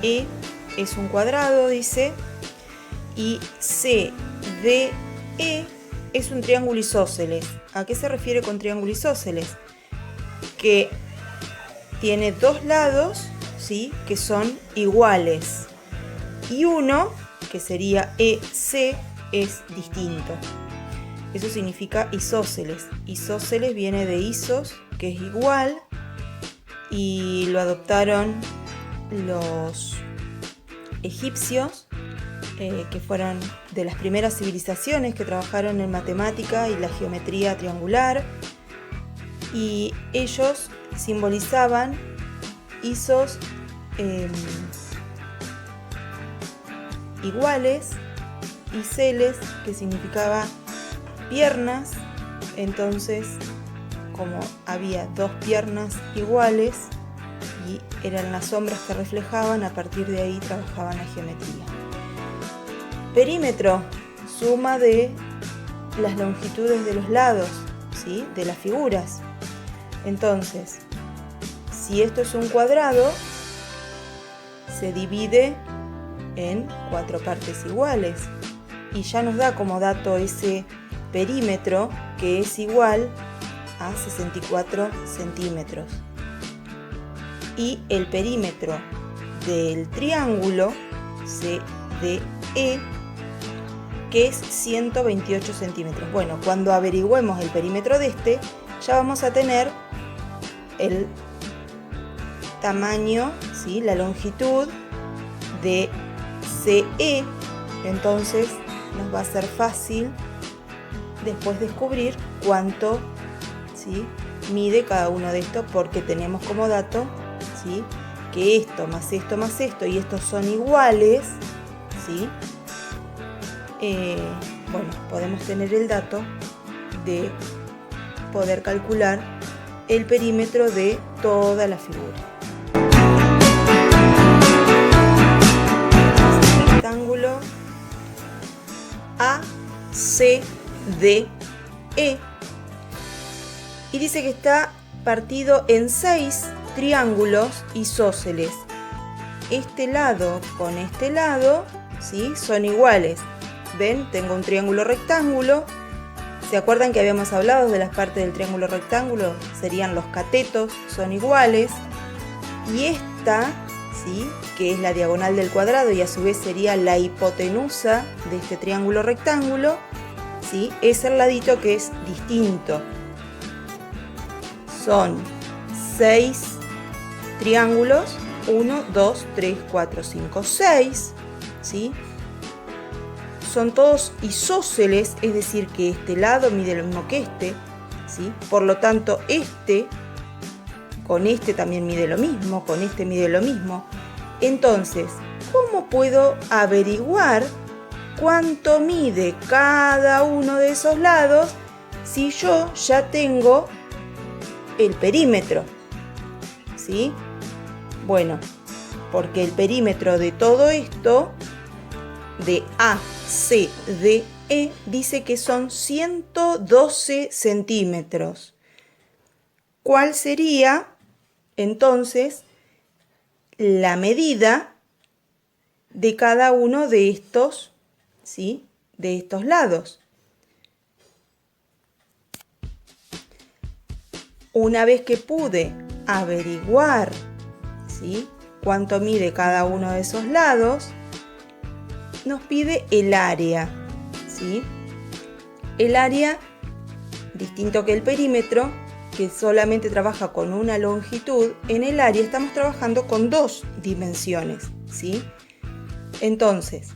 E es un cuadrado, dice, y CDE es un triángulo isósceles. ¿A qué se refiere con triángulo isósceles? Que tiene dos lados, ¿sí?, que son iguales, y uno, que sería EC, es distinto. Eso significa isósceles. Isósceles viene de isos, que es igual, y lo adoptaron los egipcios, que fueron de las primeras civilizaciones que trabajaron en matemática y la geometría triangular, y ellos simbolizaban isos iguales, y celes, que significaba piernas. Entonces, como había dos piernas iguales y eran las sombras que reflejaban, a partir de ahí trabajaban la geometría. Perímetro, suma de las longitudes de los lados, ¿sí?, de las figuras. Entonces, si esto es un cuadrado, se divide en 4 partes iguales, y ya nos da como dato ese perímetro, que es igual a 64 centímetros. Y el perímetro del triángulo CDE, que es 128 centímetros. Bueno, cuando averigüemos el perímetro de este, ya vamos a tener el tamaño, ¿sí?, la longitud de CE. Entonces nos va a ser fácil después descubrir cuánto, ¿sí?, mide cada uno de estos, porque tenemos como dato, ¿sí?, que esto más esto más esto y estos son iguales, ¿sí? Bueno, podemos tener el dato de poder calcular el perímetro de toda la figura. Rectángulo ACDE, y dice que está partido en 6 triángulos isósceles. Este lado con este lado, ¿sí?, son iguales. ¿Ven? Tengo un triángulo rectángulo. ¿Se acuerdan que habíamos hablado de las partes del triángulo rectángulo? Serían los catetos, son iguales. Y esta, ¿sí?, que es la diagonal del cuadrado y a su vez sería la hipotenusa de este triángulo rectángulo, ¿sí?, es el ladito que es distinto. Son 6 triángulos, 1, 2, 3, 4, 5, 6, ¿sí? Son todos isósceles, es decir, que este lado mide lo mismo que este, ¿sí? Por lo tanto, este con este también mide lo mismo, con este mide lo mismo. Entonces, ¿cómo puedo averiguar cuánto mide cada uno de esos lados si yo ya tengo el perímetro? ¿Sí? Bueno, porque el perímetro de todo esto, de ACDE, dice que son 112 centímetros. ¿Cuál sería entonces la medida de cada uno de estos, ¿sí?, de estos lados? Una vez que pude averiguar, ¿sí?, cuánto mide cada uno de esos lados, nos pide el área, ¿sí? El área, distinto que el perímetro, que solamente trabaja con una longitud, en el área estamos trabajando con 2 dimensiones, ¿sí? Entonces,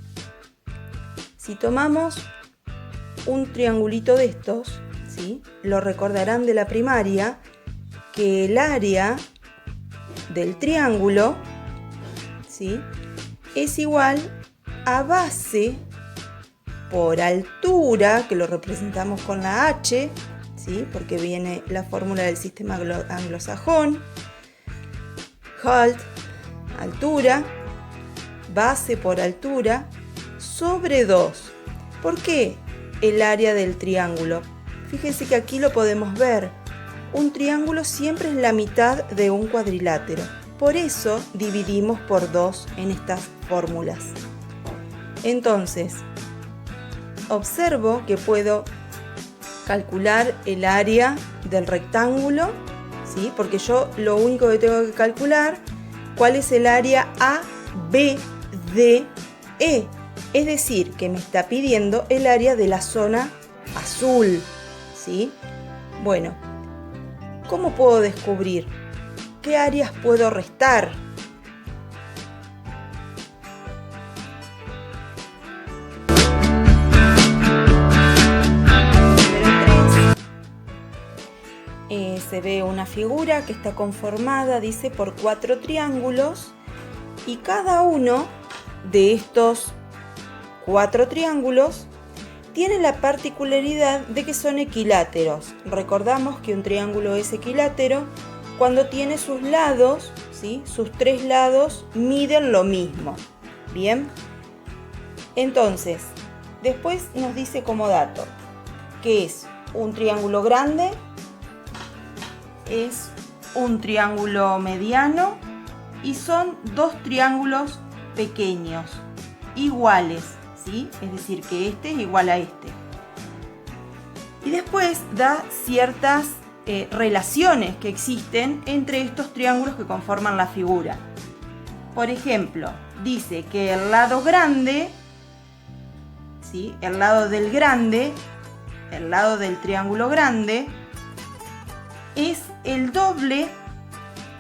si tomamos un triangulito de estos, ¿sí?, lo recordarán de la primaria, que el área del triángulo, ¿sí?, es igual a base por altura, que lo representamos con la H, ¿sí?, porque viene la fórmula del sistema anglosajón. Halt, altura, base por altura, sobre 2. ¿Por qué el área del triángulo? Fíjense que aquí lo podemos ver. Un triángulo siempre es la mitad de un cuadrilátero. Por eso dividimos por 2 en estas fórmulas. Entonces, observo que puedo calcular el área del rectángulo, ¿sí? Porque yo lo único que tengo que calcular, cuál es el área ABDE. Es decir, que me está pidiendo el área de la zona azul, ¿sí? Bueno, ¿cómo puedo descubrir? ¿Qué áreas puedo restar? Se ve una figura que está conformada, dice, por 4 triángulos, y cada uno de estos 4 triángulos tiene la particularidad de que son equiláteros. Recordamos que un triángulo es equilátero cuando tiene sus lados, ¿sí? Sus 3 lados miden lo mismo. Bien, entonces después nos dice como dato que es un triángulo grande, es un triángulo mediano y son 2 triángulos pequeños iguales, ¿sí? Es decir, que este es igual a este. Y después da ciertas relaciones que existen entre estos triángulos que conforman la figura. Por ejemplo, dice que el lado grande, ¿sí? El lado del grande, el lado del triángulo grande, es el doble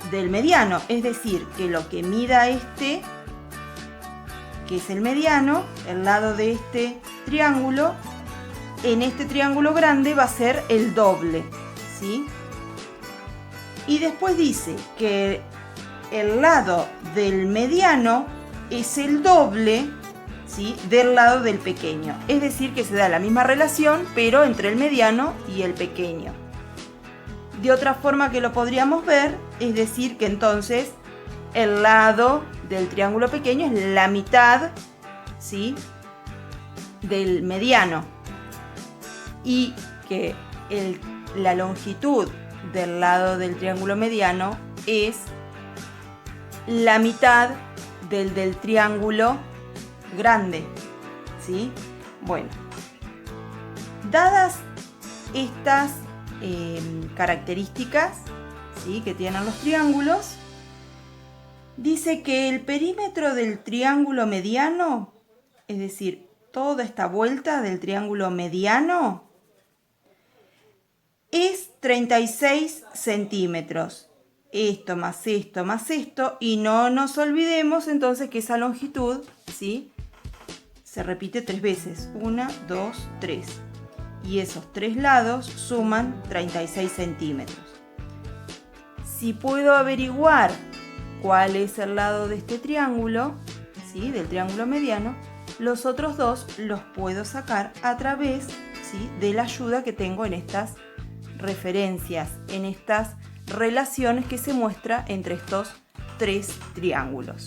del mediano, es decir, que lo que mida este, que es el mediano, el lado de este triángulo, en este triángulo grande va a ser el doble, ¿sí? Y después dice que el lado del mediano es el doble, ¿sí? Del lado del pequeño, es decir, que se da la misma relación, pero entre el mediano y el pequeño. De otra forma que lo podríamos ver, es decir, que entonces el lado del triángulo pequeño es la mitad, ¿sí? Del mediano, y que la longitud del lado del triángulo mediano es la mitad del triángulo grande, ¿sí? Bueno, dadas estas características, ¿sí? Que tienen los triángulos, dice que el perímetro del triángulo mediano, es decir, toda esta vuelta del triángulo mediano, es 36 centímetros. Esto más esto más esto, y no nos olvidemos entonces que esa longitud, ¿sí? Se repite 3 veces, 1, 2, 3. Y esos 3 lados suman 36 centímetros. Si puedo averiguar cuál es el lado de este triángulo, ¿sí? Del triángulo mediano, los otros 2 los puedo sacar a través, ¿sí? De la ayuda que tengo en estas referencias, en estas relaciones que se muestra entre estos 3 triángulos.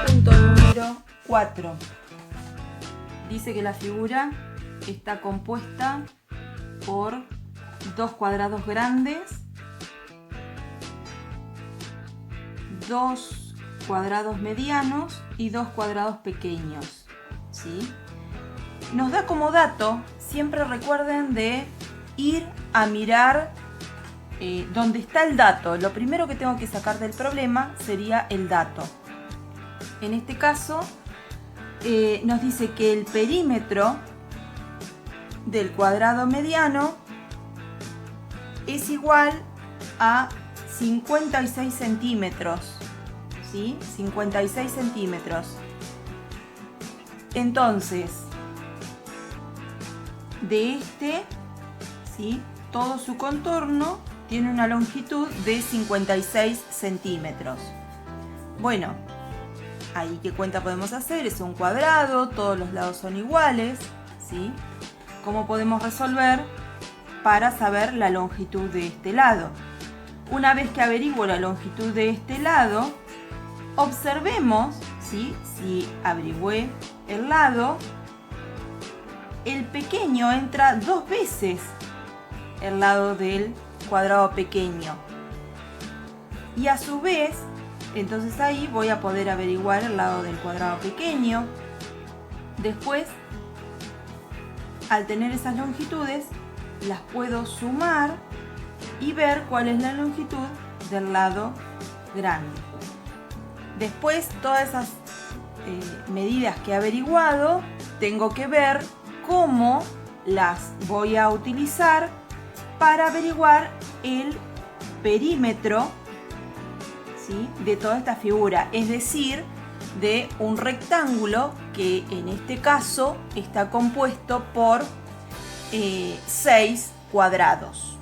Punto número 4. Dice que la figura está compuesta por 2 cuadrados grandes, 2 cuadrados medianos y 2 cuadrados pequeños, ¿sí? Nos da como dato, siempre recuerden de ir a mirar dónde está el dato. Lo primero que tengo que sacar del problema sería el dato. En este caso, nos dice que el perímetro del cuadrado mediano es igual a 56 centímetros, ¿sí? 56 centímetros. Entonces, de este, ¿sí? Todo su contorno tiene una longitud de 56 centímetros. Bueno, ahí qué cuenta podemos hacer, es un cuadrado, todos los lados son iguales, ¿sí? ¿Cómo podemos resolver para saber la longitud de este lado? Una vez que averiguo la longitud de este lado, observemos, ¿sí? Si averigüé el lado, el pequeño entra 2 veces el lado del cuadrado pequeño. Y a su vez, entonces ahí voy a poder averiguar el lado del cuadrado pequeño. Después, al tener esas longitudes, las puedo sumar y ver cuál es la longitud del lado grande. Después, todas esas medidas que he averiguado, tengo que ver cómo las voy a utilizar para averiguar el perímetro, ¿sí?, de toda esta figura, es decir, de un rectángulo que en este caso está compuesto por 6 cuadrados.